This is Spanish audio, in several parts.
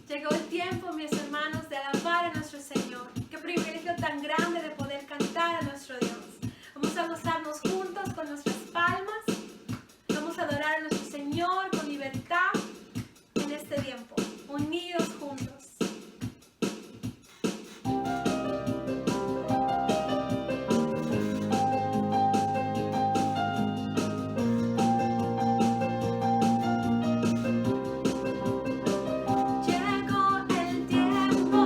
Llegó el tiempo, mis hermanos, de alabar a nuestro Señor. Qué privilegio tan grande de poder cantar a nuestro Dios. Vamos a gozarnos juntos con nuestras palmas. Vamos a adorar a nuestro Señor con libertad en este tiempo, unidos juntos. Llegó el tiempo,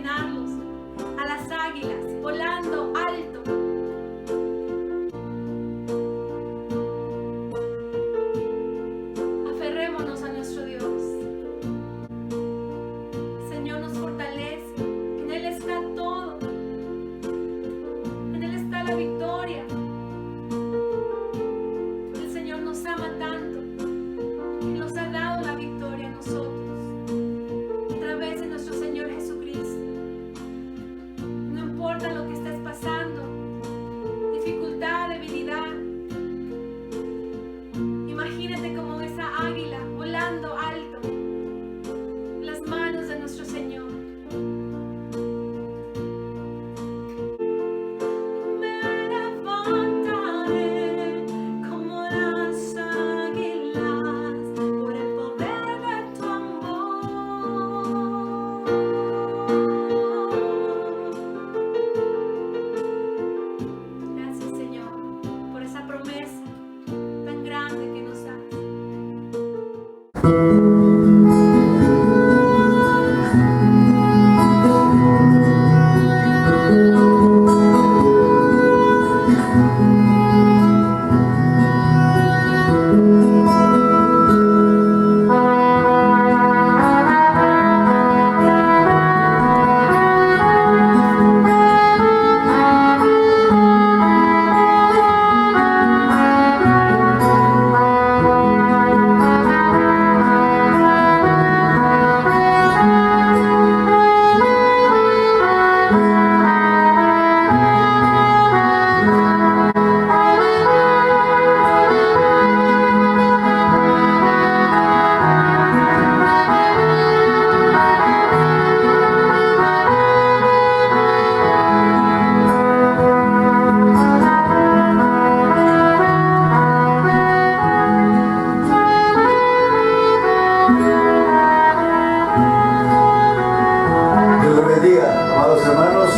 imaginarlos, a las águilas volando alto. Aferrémonos a nuestro Dios. El Señor nos fortalece, en Él está todo, en Él está la victoria. El Señor nos ama tanto y nos ha dado la victoria a nosotros a través de nuestro Señor Jesucristo. No importa lo que estés pasando, dificultad, debilidad, imagínate como esa águila volando alto en las manos de nuestro Señor. Me levantaré como las águilas por el poder de tu amor. Gracias, Señor, por esa promesa tan grande que nos das. Dios les bendiga, amados hermanos.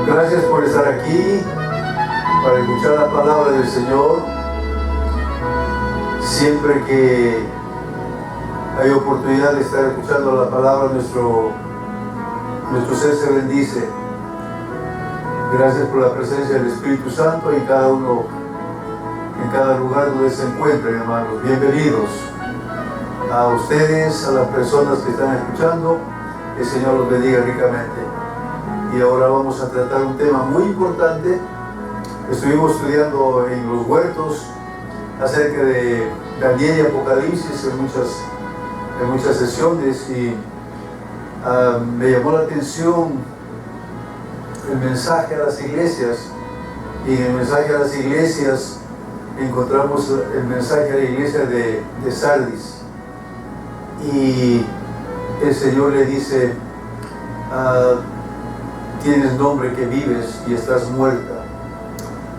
Gracias por estar aquí para escuchar la palabra del Señor. Siempre que hay oportunidad de estar escuchando la palabra, nuestro ser se bendice. Gracias por la presencia del Espíritu Santo y cada uno en cada lugar donde se encuentren, hermanos. Bienvenidos a ustedes, a las personas que están escuchando. Que el Señor los bendiga ricamente. Y ahora vamos a tratar un tema muy importante. Estuvimos estudiando en los huertos acerca de Daniel y Apocalipsis en muchas sesiones y me llamó la atención el mensaje a las iglesias. Y en el mensaje a las iglesias encontramos el mensaje a la iglesia de Sardis. Y el Señor le dice, tienes nombre que vives y estás muerta.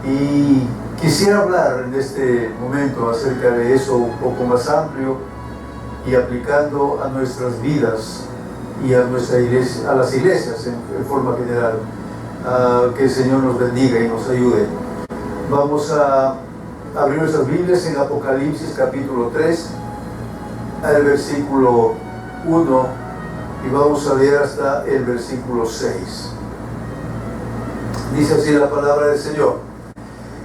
Y quisiera hablar en este momento acerca de eso un poco más amplio y aplicando a nuestras vidas y a nuestra iglesia, a las iglesias en forma general. Que el Señor nos bendiga y nos ayude. Vamos a abrir nuestras Biblias en Apocalipsis capítulo 3, al versículo 1, y vamos a leer hasta el versículo 6. Dice así la palabra del Señor.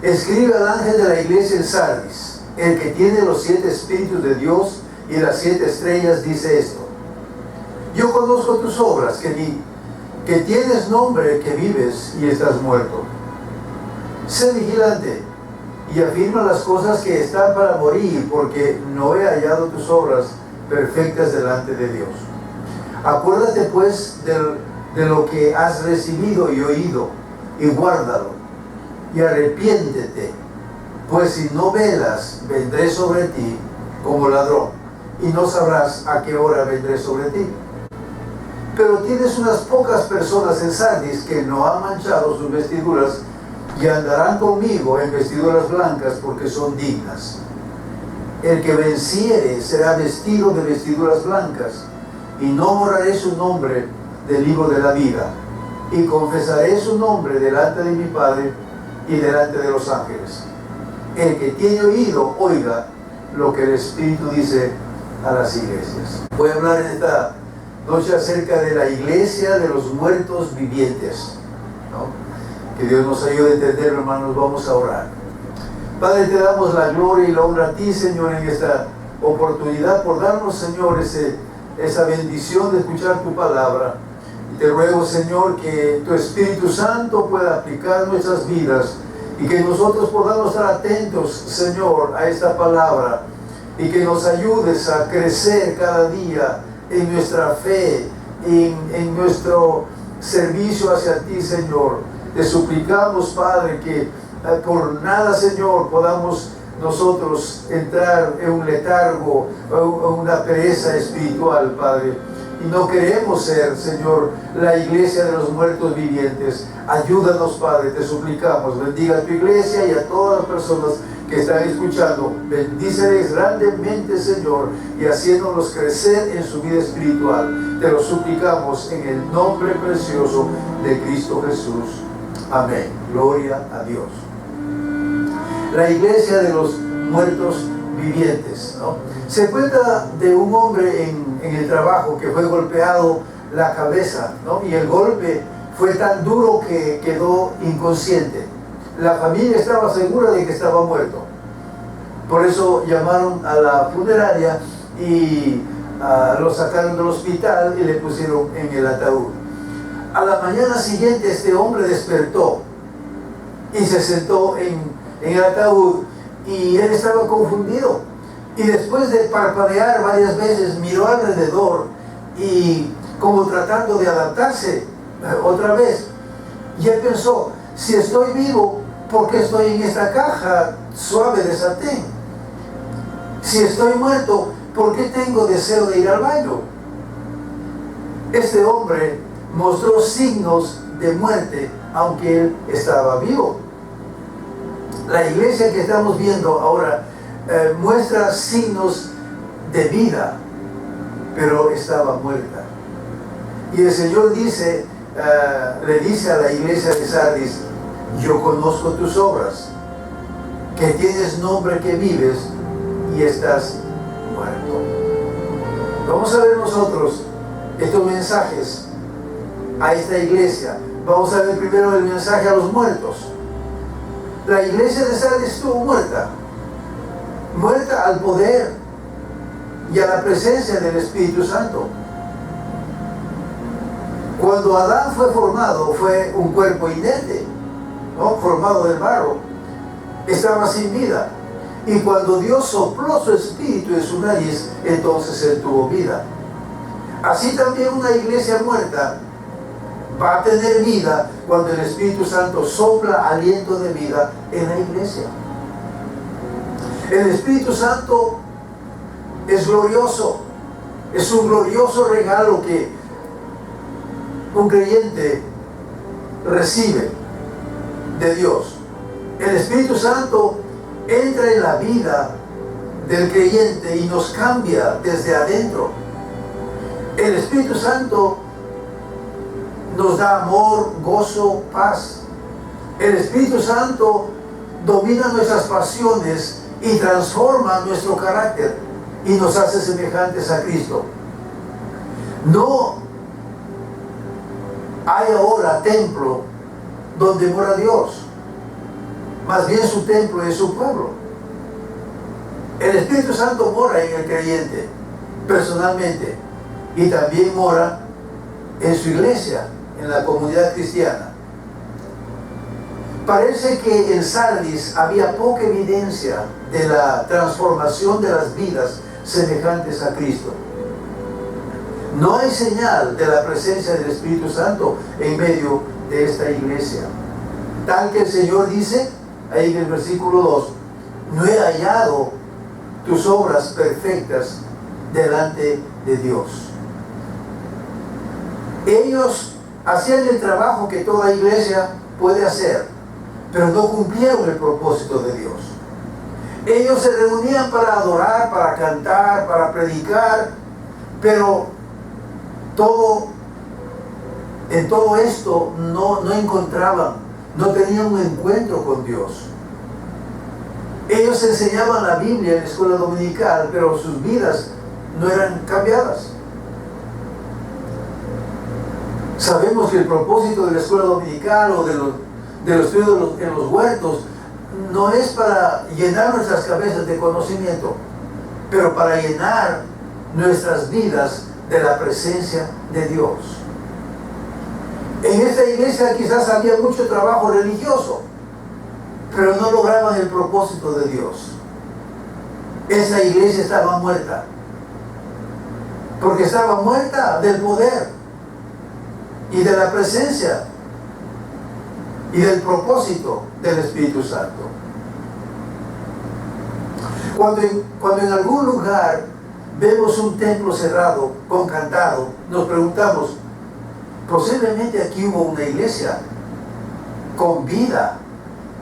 Escribe al ángel de la iglesia en Sardis, el que tiene los 7 espíritus de Dios y las 7 estrellas, dice esto: yo conozco tus obras, que tienes nombre que vives y estás muerto. Sé vigilante y afirma las cosas que están para morir, porque no he hallado tus obras perfectas delante de Dios. Acuérdate pues de lo que has recibido y oído, y guárdalo, y arrepiéntete, pues si no velas, vendré sobre ti como ladrón, y no sabrás a qué hora vendré sobre ti. Pero tienes unas pocas personas en Sardis que no han manchado sus vestiduras, y andarán conmigo en vestiduras blancas, porque son dignas. El que venciere será vestido de vestiduras blancas, y no borraré su nombre del libro de la vida, y confesaré su nombre delante de mi Padre y delante de los ángeles. El que tiene oído, oiga lo que el Espíritu dice a las iglesias. Voy a hablar noche acerca de la iglesia de los muertos vivientes, ¿no? Que Dios nos ayude a entender, hermanos. Vamos a orar. Padre, te damos la gloria y la honra a ti, Señor, en esta oportunidad, por darnos, Señor, esa bendición de escuchar tu palabra. Y te ruego, Señor, que tu Espíritu Santo pueda aplicar nuestras vidas y que nosotros podamos estar atentos, Señor, a esta palabra, y que nos ayudes a crecer cada día en nuestra fe, en nuestro servicio hacia ti, Señor. Te suplicamos, Padre, que por nada, Señor, podamos nosotros entrar en un letargo o una pereza espiritual, Padre. Y no queremos ser, Señor, la iglesia de los muertos vivientes. Ayúdanos, Padre, te suplicamos. Bendiga a tu iglesia y a todas las personas que están escuchando. Bendíceles grandemente, Señor, y haciéndolos crecer en su vida espiritual. Te lo suplicamos en el nombre precioso de Cristo Jesús. Amén. Gloria a Dios. La iglesia de los muertos vivientes, ¿no? Se cuenta de un hombre en el trabajo que fue golpeado la cabeza, ¿no? Y el golpe fue tan duro que quedó inconsciente. La familia estaba segura de que estaba muerto. Por eso llamaron a la funeraria y lo sacaron del hospital y le pusieron en el ataúd. A la mañana siguiente este hombre despertó y se sentó en el ataúd, y él estaba confundido. Y después de parpadear varias veces, miró alrededor y como tratando de adaptarse otra vez. Y él pensó, si estoy vivo, ¿por qué estoy en esta caja suave de satén? Si estoy muerto, ¿por qué tengo deseo de ir al baño? Este hombre mostró signos de muerte, aunque él estaba vivo. La iglesia que estamos viendo ahora muestra signos de vida, pero estaba muerta. Y el Señor dice, le dice a la iglesia de Sardis: yo conozco tus obras, que tienes nombre que vives y estás muerto. Vamos a ver nosotros estos mensajes a esta iglesia. Vamos a ver primero el mensaje a los muertos. La iglesia de Sardis estuvo muerta al poder y a la presencia del Espíritu Santo. Cuando Adán fue formado, fue un cuerpo inerte, ¿no? Formado del barro, estaba sin vida. Y cuando Dios sopló su espíritu en su nariz, entonces él tuvo vida. Así también una iglesia muerta va a tener vida cuando el Espíritu Santo sopla aliento de vida en la iglesia. El Espíritu Santo es glorioso, es un glorioso regalo que un creyente recibe de Dios. El Espíritu Santo entra en la vida del creyente y nos cambia desde adentro. El Espíritu Santo nos da amor, gozo, paz. El Espíritu Santo domina nuestras pasiones y transforma nuestro carácter y nos hace semejantes a Cristo. No hay ahora templo donde mora Dios, más bien su templo es su pueblo. El Espíritu Santo mora en el creyente personalmente y también mora en su iglesia, en la comunidad cristiana. Parece que en Sardis había poca evidencia de la transformación de las vidas semejantes a Cristo. No hay señal de la presencia del Espíritu Santo en medio de esta iglesia. Tal que el Señor dice, ahí en el versículo 2, no he hallado tus obras perfectas delante de Dios. Ellos hacían el trabajo que toda iglesia puede hacer, pero no cumplieron el propósito de Dios. Ellos se reunían para adorar, para cantar, para predicar, pero en todo esto no encontraban, no tenían un encuentro con Dios. Ellos enseñaban la Biblia en la escuela dominical, pero sus vidas no eran cambiadas. Sabemos que el propósito de la escuela dominical o de los estudios en los huertos no es para llenar nuestras cabezas de conocimiento, pero para llenar nuestras vidas de la presencia de Dios. En esta iglesia quizás había mucho trabajo religioso, pero no lograban el propósito de Dios. Esa iglesia estaba muerta, porque estaba muerta del poder y de la presencia y del propósito del Espíritu Santo. Cuando en algún lugar vemos un templo cerrado, con candado, nos preguntamos, posiblemente aquí hubo una iglesia con vida,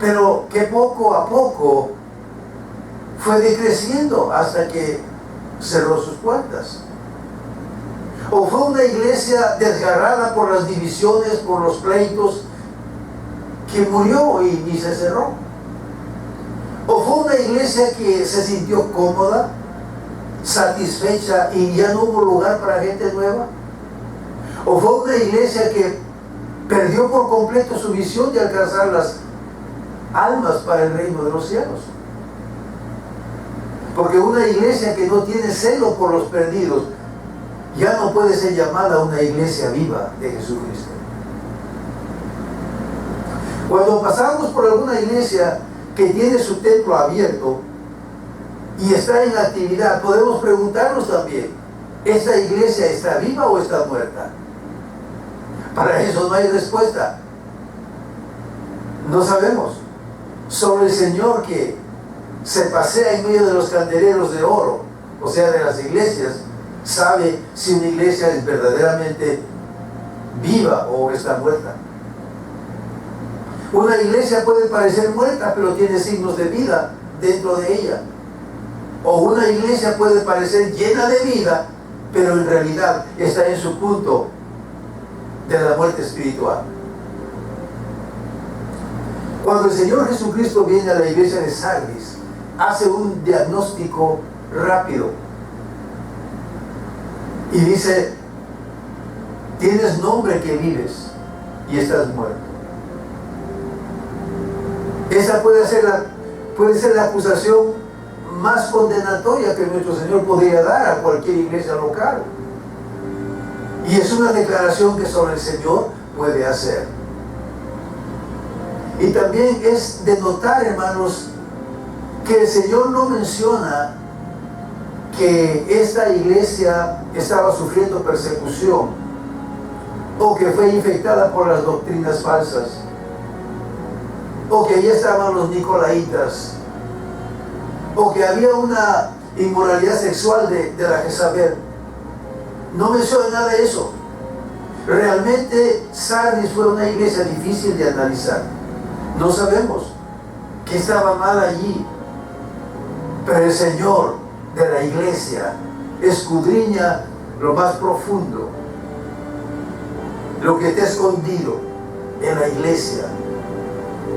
pero que poco a poco fue decreciendo hasta que cerró sus puertas. O fue una iglesia desgarrada por las divisiones, por los pleitos, que murió y se cerró. O fue una iglesia que se sintió cómoda, satisfecha y ya no hubo lugar para gente nueva. O fue una iglesia que perdió por completo su visión de alcanzar las almas para el reino de los cielos. Porque una iglesia que no tiene celo por los perdidos ya no puede ser llamada una iglesia viva de Jesucristo. Cuando pasamos por alguna iglesia que tiene su templo abierto y está en actividad, podemos preguntarnos también, ¿esta iglesia está viva o está muerta? Para eso no hay respuesta. No sabemos. Solo el Señor, que se pasea en medio de los candeleros de oro, o sea, de las iglesias, sabe si una iglesia es verdaderamente viva o está muerta. Una iglesia puede parecer muerta, pero tiene signos de vida dentro de ella. O una iglesia puede parecer llena de vida, pero en realidad está en su punto de la muerte espiritual. Cuando el Señor Jesucristo viene a la iglesia de Sardis, hace un diagnóstico rápido y dice: tienes nombre que vives y estás muerto. Esa puede ser la acusación más condenatoria que nuestro Señor podría dar a cualquier iglesia local. Y es una declaración que solo el Señor puede hacer. Y también es de notar, hermanos, que el Señor no menciona que esta iglesia estaba sufriendo persecución o que fue infectada por las doctrinas falsas o que allí estaban los nicolaitas o que había una inmoralidad sexual de la Jezabel. No menciona nada de eso. Realmente Sardis fue una iglesia difícil de analizar. No sabemos qué estaba mal allí, pero el Señor de la iglesia escudriña lo más profundo, lo que está escondido en la iglesia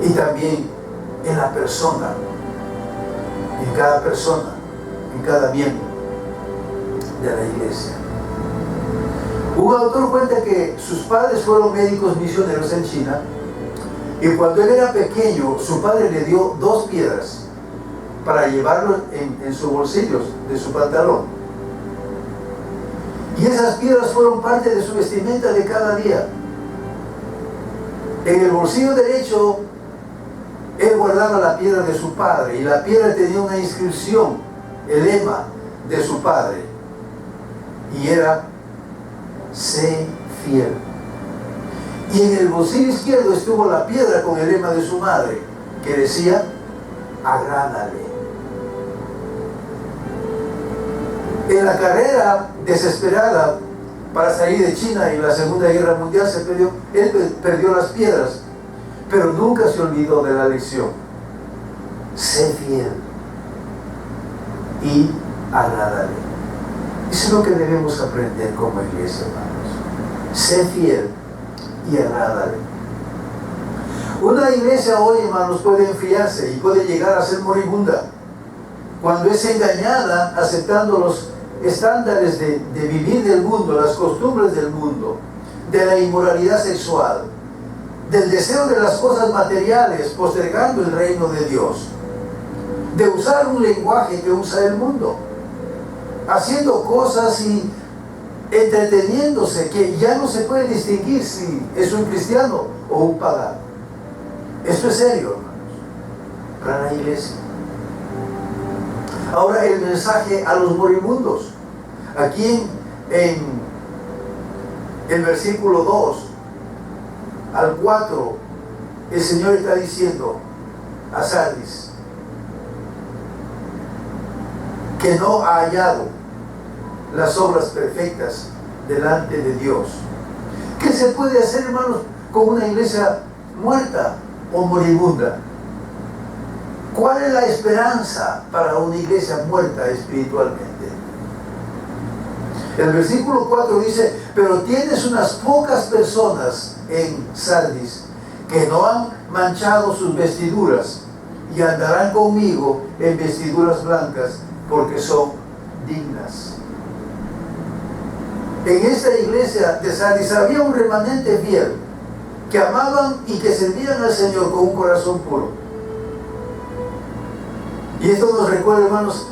y también en la persona, en cada persona, en cada miembro de la iglesia. Un autor cuenta que sus padres fueron médicos misioneros en China, y cuando él era pequeño, su padre le dio 2 piedras para llevarlo en sus bolsillos de su pantalón. Y esas piedras fueron parte de su vestimenta de cada día. En el bolsillo derecho, él guardaba la piedra de su padre, y la piedra tenía una inscripción, el lema de su padre, y era: sé fiel. Y en el bolsillo izquierdo estuvo la piedra con el lema de su madre, que decía: agrádale. En la carrera desesperada para salir de China en la Segunda Guerra Mundial, él perdió las piedras, pero nunca se olvidó de la lección: sé fiel y agrádale. Eso es lo que debemos aprender como iglesia, hermanos. Sé fiel y agrádale. Una iglesia hoy, hermanos, puede enfriarse y puede llegar a ser moribunda cuando es engañada aceptando los estándares de vivir del mundo, las costumbres del mundo, de la inmoralidad sexual, del deseo de las cosas materiales, postergando el reino de Dios, de usar un lenguaje que usa el mundo, haciendo cosas y entreteniéndose, que ya no se puede distinguir si es un cristiano o un pagano. Esto es serio, hermanos, para la iglesia. Ahora el mensaje a los moribundos. Aquí en el versículo 2 al 4, el Señor está diciendo a Sardis que no ha hallado las obras perfectas delante de Dios. ¿Qué se puede hacer, hermanos, con una iglesia muerta o moribunda? ¿Cuál es la esperanza para una iglesia muerta espiritualmente? El versículo 4 dice: pero tienes unas pocas personas en Sardis que no han manchado sus vestiduras y andarán conmigo en vestiduras blancas porque son dignas. En esta iglesia de Sardis había un remanente fiel que amaban y que servían al Señor con un corazón puro. Y esto nos recuerda, hermanos,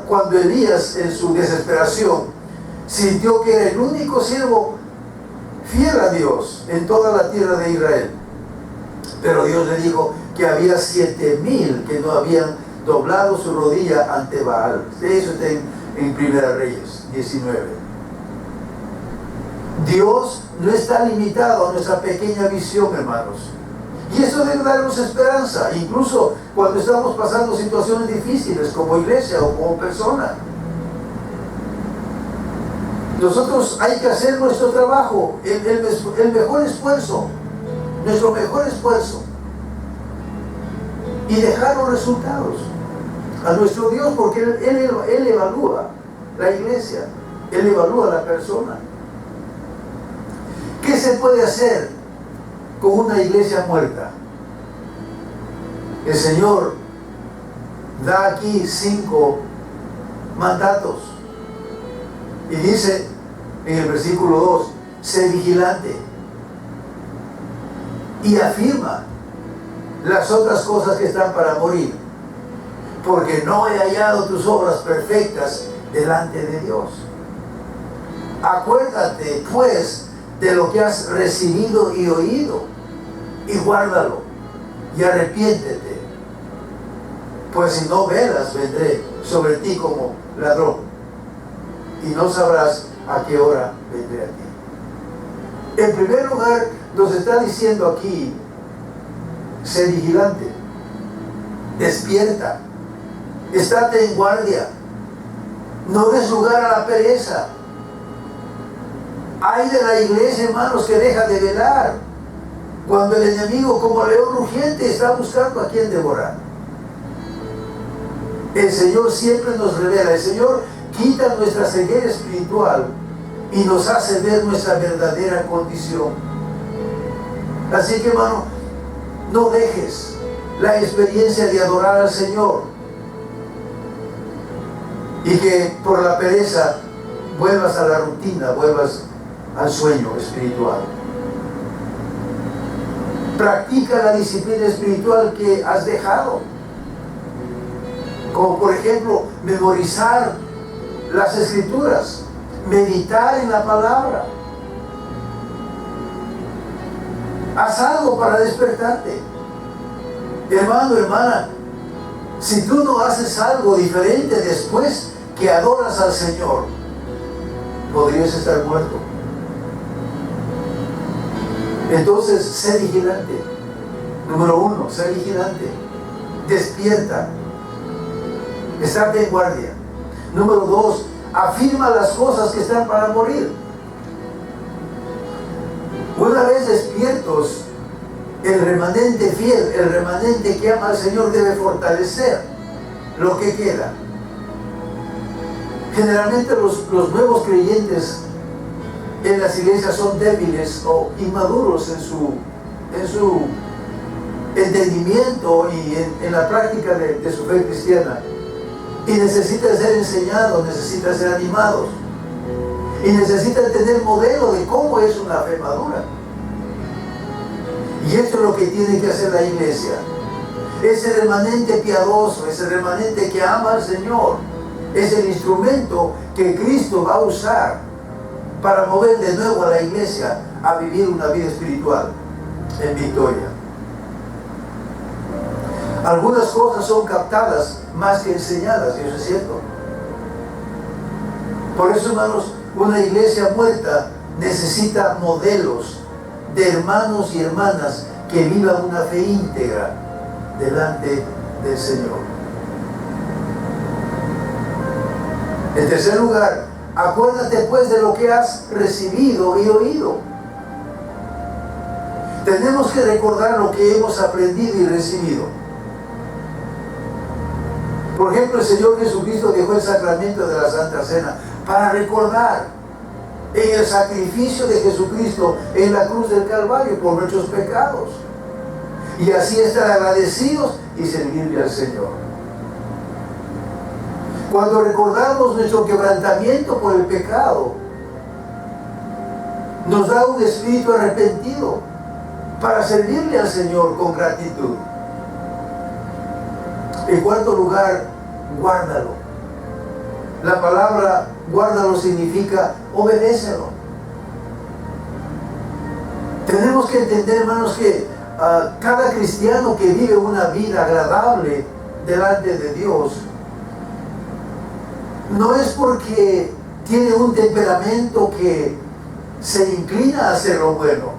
cuando Elías, en su desesperación, sintió que era el único siervo fiel a Dios en toda la tierra de Israel. Pero Dios le dijo que había 7,000 que no habían doblado su rodilla ante Baal. Eso está en Primera Reyes 19. Dios no está limitado a nuestra pequeña visión, hermanos. Y eso debe darnos esperanza, incluso cuando estamos pasando situaciones difíciles como iglesia o como persona. Nosotros hay que hacer nuestro trabajo, el mejor esfuerzo, nuestro mejor esfuerzo, y dejar los resultados a nuestro Dios, porque Él evalúa la iglesia, Él evalúa la persona. ¿Qué se puede hacer con una iglesia muerta? El Señor da aquí 5 mandatos y dice en el versículo 2: sé vigilante, y afirma las otras cosas que están para morir, porque no he hallado tus obras perfectas delante de Dios. Acuérdate pues de lo que has recibido y oído, y guárdalo, y arrepiéntete, pues si no velas, vendré sobre ti como ladrón, y no sabrás a qué hora vendré a ti. En primer lugar, nos está diciendo aquí: sé vigilante, despierta, estate en guardia, no des lugar a la pereza. Hay de la iglesia, hermanos, que deja de velar cuando el enemigo, como león rugiente, está buscando a quien devorar. El Señor siempre nos revela, el Señor quita nuestra ceguera espiritual y nos hace ver nuestra verdadera condición. Así que, hermano, no dejes la experiencia de adorar al Señor y que por la pereza vuelvas a la rutina, vuelvas al sueño espiritual. Practica la disciplina espiritual que has dejado, como por ejemplo memorizar las escrituras, meditar en la palabra. Haz algo para despertarte, hermano, hermana. Si tú no haces algo diferente después que adoras al Señor, podrías estar muerto. Entonces, sé vigilante. Número 1, sé vigilante. Despierta. Estate en guardia. Número 2, afirma las cosas que están para morir. Una vez despiertos, el remanente fiel, el remanente que ama al Señor, debe fortalecer lo que queda. Generalmente los nuevos creyentes en las iglesias son débiles o inmaduros en su entendimiento y en la práctica de su fe cristiana, y necesitan ser enseñados, necesitan ser animados. y necesitan tener modelo de cómo es una fe madura. Y esto es lo que tiene que hacer la iglesia. Ese remanente piadoso, ese remanente que ama al Señor, es el instrumento que Cristo va a usar para mover de nuevo a la iglesia a vivir una vida espiritual en victoria. Algunas cosas son captadas más que enseñadas, y eso es cierto. Por eso, hermanos, una iglesia muerta necesita modelos de hermanos y hermanas que vivan una fe íntegra delante del Señor. En tercer lugar, acuérdate pues de lo que has recibido y oído. Tenemos que recordar lo que hemos aprendido y recibido. Por ejemplo, el Señor Jesucristo dejó el sacramento de la Santa Cena para recordar en el sacrificio de Jesucristo en la cruz del Calvario por nuestros pecados. Y así estar agradecidos y servirle al Señor. Cuando recordamos nuestro quebrantamiento por el pecado, nos da un espíritu arrepentido para servirle al Señor con gratitud. En cuarto lugar, guárdalo. La palabra guárdalo significa obedécelo. Tenemos que entender, hermanos, que cada cristiano que vive una vida agradable delante de Dios no es porque tiene un temperamento que se inclina a hacer lo bueno,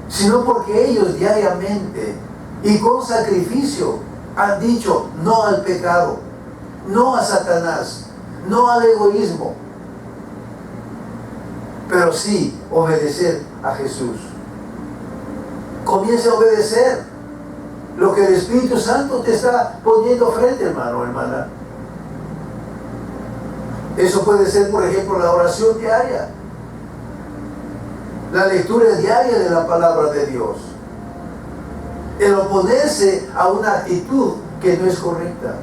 sino porque ellos diariamente y con sacrificio han dicho no al pecado, no a Satanás, no al egoísmo, pero sí obedecer a Jesús. Comienza a obedecer lo que el Espíritu Santo te está poniendo frente, hermano, hermana. Eso puede ser, por ejemplo, la oración diaria, la lectura diaria de la palabra de Dios, el oponerse a una actitud que no es correcta.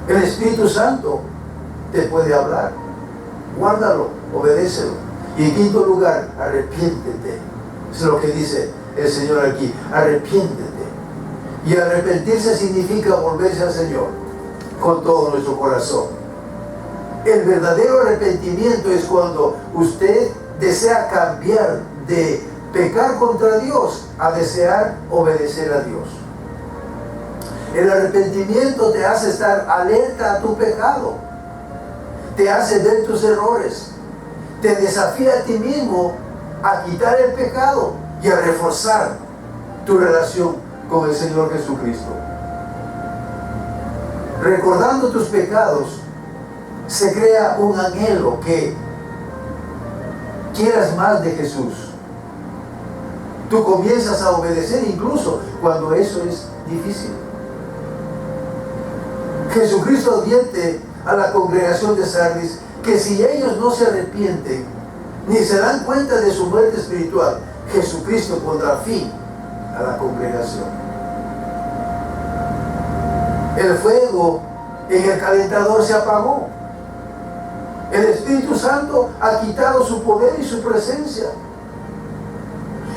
El Espíritu Santo te puede hablar. Guárdalo, obedécelo. Y en quinto lugar, arrepiéntete. Es lo que dice el Señor aquí. Arrepiéntete. Y arrepentirse significa volverse al Señor con todo nuestro corazón. El verdadero arrepentimiento es cuando usted desea cambiar de pecar contra Dios a desear obedecer a Dios. El arrepentimiento te hace estar alerta a tu pecado, te hace ver tus errores, te desafía a ti mismo a quitar el pecado y a reforzar tu relación con el Señor Jesucristo. Recordando tus pecados, se crea un anhelo que quieras más de Jesús. Tú comienzas a obedecer incluso cuando eso es difícil. Jesucristo advierte a la congregación de Sardis que si ellos no se arrepienten ni se dan cuenta de su muerte espiritual, Jesucristo pondrá fin a la congregación. El fuego en el calentador se apagó. El Espíritu Santo ha quitado su poder y su presencia.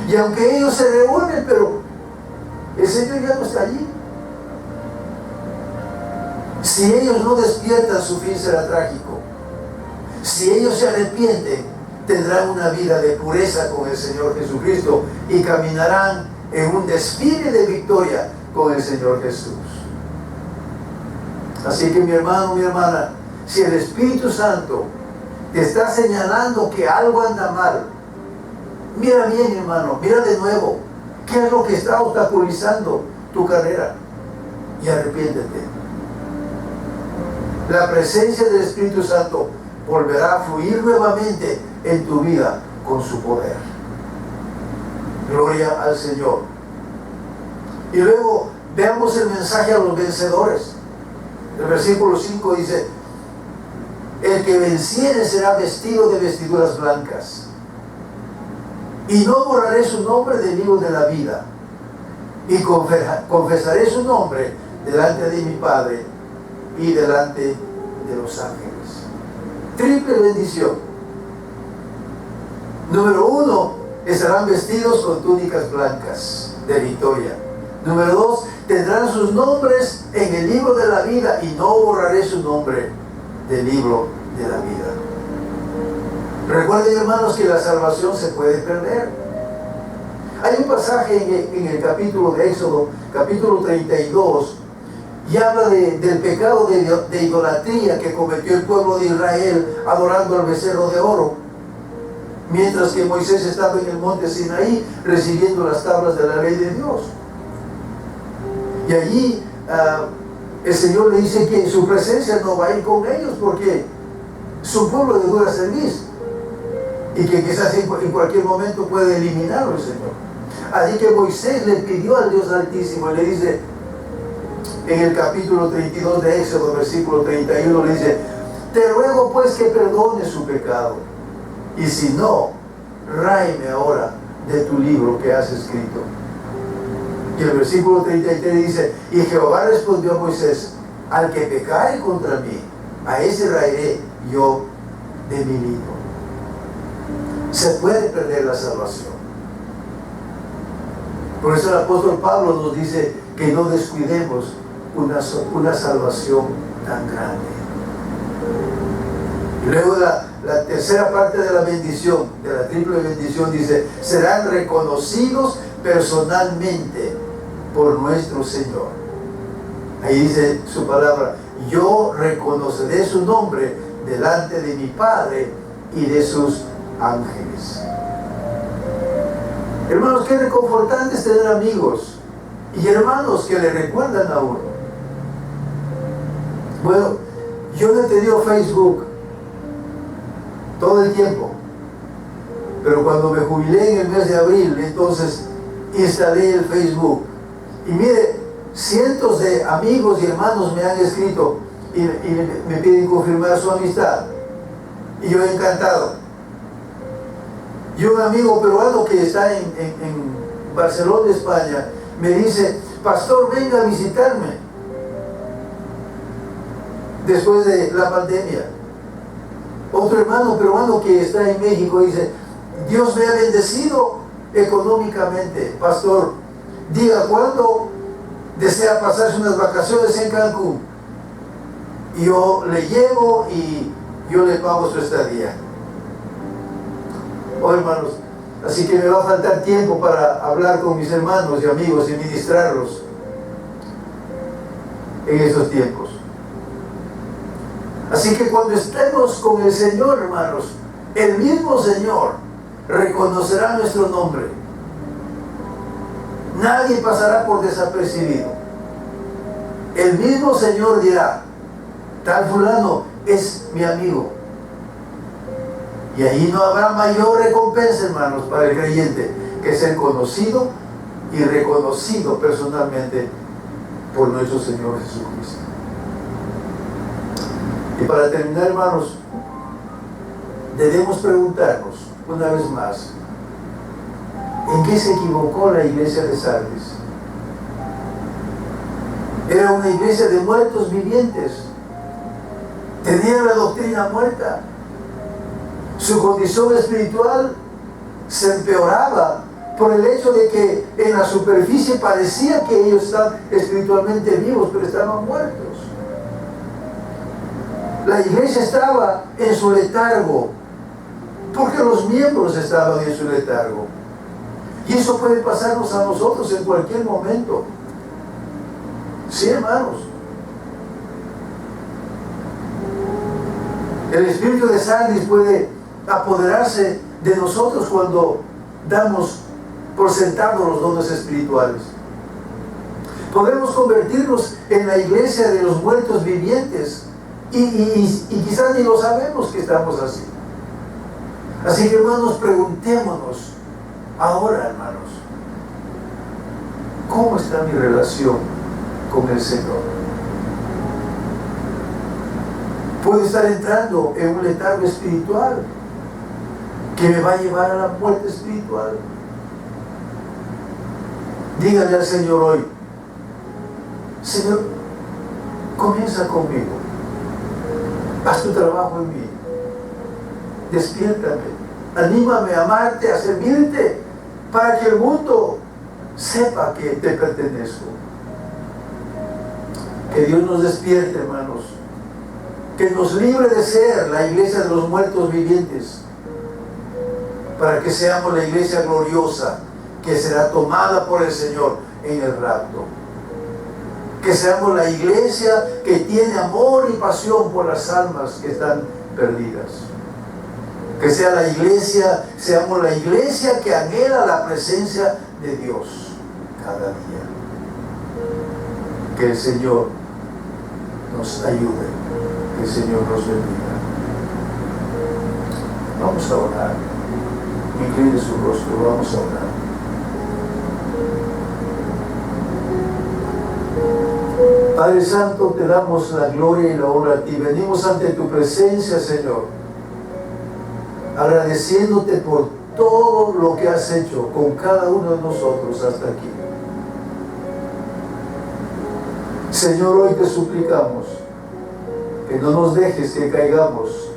Y aunque ellos se reúnen, pero el Señor ya no está allí. Si ellos no despiertan, su fin será trágico. Si ellos se arrepienten, tendrán una vida de pureza con el Señor Jesucristo y caminarán en un desfile de victoria con el Señor Jesús. Así que mi hermano, mi hermana, si el Espíritu Santo te está señalando que algo anda mal, mira bien, hermano, mira de nuevo qué es lo que está obstaculizando tu carrera y arrepiéntete. La presencia del Espíritu Santo volverá a fluir nuevamente en tu vida con su poder. Gloria al Señor. Y luego veamos el mensaje a los vencedores. El versículo 5 dice: el que venciere será vestido de vestiduras blancas, y no borraré su nombre del libro de la vida, y confesaré su nombre delante de mi Padre y delante de los ángeles. Triple bendición. Número 1, estarán vestidos con túnicas blancas de victoria. Número 2, tendrán sus nombres en el libro de la vida y no borraré su nombre del libro de la vida. Recuerden, hermanos, que la salvación se puede perder. Hay un pasaje en el capítulo de Éxodo, capítulo 32, y habla del pecado de idolatría que cometió el pueblo de Israel adorando al becerro de oro, mientras que Moisés estaba en el monte Sinaí recibiendo las tablas de la ley de Dios. Y allí el Señor le dice que su presencia no va a ir con ellos porque su pueblo de dura servicio y que quizás en cualquier momento puede eliminarlo el Señor. Así que Moisés le pidió al Dios Altísimo y le dice en el capítulo 32 de Éxodo, versículo 31, le dice: te ruego pues que perdones su pecado, y si no, ráeme ahora de tu libro que has escrito. Y el versículo 33 dice: y Jehová respondió a Moisés: al que pecare contra mí, a ese raeré yo de mi libro. Se puede perder la salvación. Por eso el apóstol Pablo nos dice que no descuidemos una salvación tan grande. Y luego la tercera parte de la bendición, de la triple bendición, dice: serán reconocidos personalmente por nuestro Señor. Ahí dice su palabra: yo reconoceré su nombre delante de mi Padre y de sus ángeles. Hermanos, qué reconfortante es tener amigos y hermanos que le recuerdan a uno. Bueno, yo no he tenido Facebook todo el tiempo, pero cuando me jubilé en el mes de abril, entonces instalé el Facebook. Y mire, cientos de amigos y hermanos me han escrito y me piden confirmar su amistad. Y yo he encantado. Y un amigo peruano que está en Barcelona, España, me dice: pastor, venga a visitarme después de la pandemia. Otro hermano peruano que está en México dice: Dios me ha bendecido económicamente, pastor, diga cuándo desea pasarse unas vacaciones en Cancún y yo le llevo y yo le pago su estadía. Oh, hermanos, así que me va a faltar tiempo para hablar con mis hermanos y amigos y ministrarlos en esos tiempos. Así que cuando estemos con el Señor, hermanos, el mismo Señor reconocerá nuestro nombre. Nadie pasará por desapercibido. El mismo Señor dirá: tal fulano es mi amigo. Y ahí no habrá mayor recompensa, hermanos, para el creyente que ser conocido y reconocido personalmente por nuestro Señor Jesucristo. Y para terminar, hermanos, debemos preguntarnos una vez más: ¿en qué se equivocó la iglesia de Sardis? Era una iglesia de muertos vivientes. Tenía la doctrina muerta. Su condición espiritual se empeoraba por el hecho de que en la superficie parecía que ellos estaban espiritualmente vivos, pero estaban muertos. La iglesia estaba en su letargo, porque los miembros estaban en su letargo. Y eso puede pasarnos a nosotros en cualquier momento. Sí, hermanos. El espíritu de Sardis puede apoderarse de nosotros cuando damos por sentado los dones espirituales. Podemos convertirnos en la iglesia de los muertos vivientes y quizás ni lo sabemos que estamos así. Así que, hermanos, preguntémonos ahora, hermanos, ¿cómo está mi relación con el Señor? Puedo estar entrando en un letargo espiritual que me va a llevar a la muerte espiritual. Dígale al Señor hoy: Señor, comienza conmigo, haz tu trabajo en mí, despiértame, Anímame a amarte, a servirte, para que el mundo sepa que te pertenezco. Que Dios nos despierte, hermanos. Que nos libre de ser la iglesia de los muertos vivientes, para que seamos la iglesia gloriosa que será tomada por el Señor en el rapto. Que seamos la iglesia que tiene amor y pasión por las almas que están perdidas. Que sea la iglesia, seamos la iglesia que anhela la presencia de Dios cada día. Que el Señor nos ayude, que el Señor nos bendiga. Vamos a orar. Incline su rostro, vamos a orar. Padre Santo, te damos la gloria y la honra a ti. Venimos ante tu presencia, Señor, agradeciéndote por todo lo que has hecho con cada uno de nosotros hasta aquí. Señor, hoy te suplicamos que no nos dejes que caigamos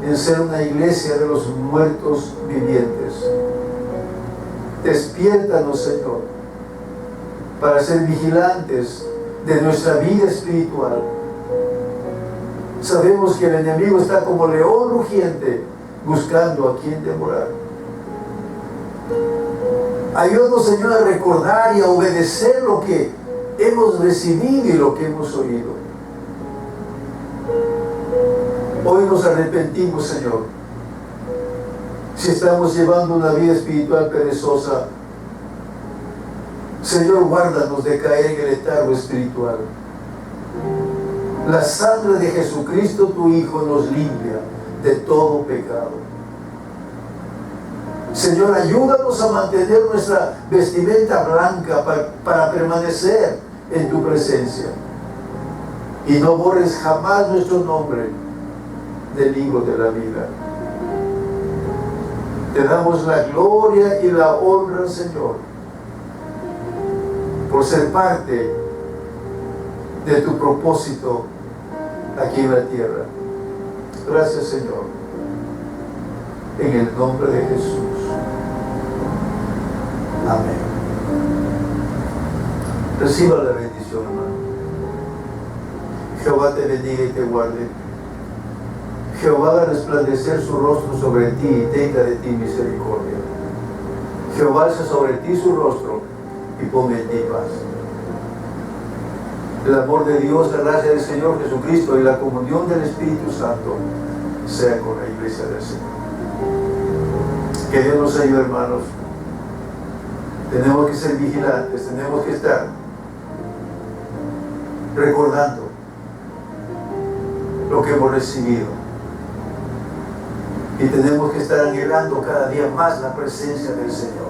en ser una iglesia de los muertos vivientes. Despiértanos, Señor, para ser vigilantes de nuestra vida espiritual. Sabemos que el enemigo está como león rugiente buscando a quien devorar. Ayúdanos, Señor, a recordar y a obedecer lo que hemos recibido y lo que hemos oído. Hoy nos arrepentimos, Señor, si estamos llevando una vida espiritual perezosa. Señor, guárdanos de caer en el letargo espiritual. La sangre de Jesucristo, tu Hijo, nos limpia de todo pecado. Señor, ayúdanos a mantener nuestra vestimenta blanca para permanecer en tu presencia. Y no borres jamás nuestro nombre del libro de la vida. Te damos la gloria y la honra, Señor, por ser parte de tu propósito aquí en la tierra. Gracias, Señor, en el nombre de Jesús. Amén. Reciba la bendición, hermano. Jehová te bendiga y te guarde. Jehová haga resplandecer su rostro sobre ti y tenga de ti misericordia. Jehová alce sobre ti su rostro y ponga en ti paz. El amor de Dios, la gracia del Señor Jesucristo y la comunión del Espíritu Santo sea con la iglesia del Señor. Que Dios nos ayude, hermanos. Tenemos que ser vigilantes, tenemos que estar recordando lo que hemos recibido. Y tenemos que estar anhelando cada día más la presencia del Señor.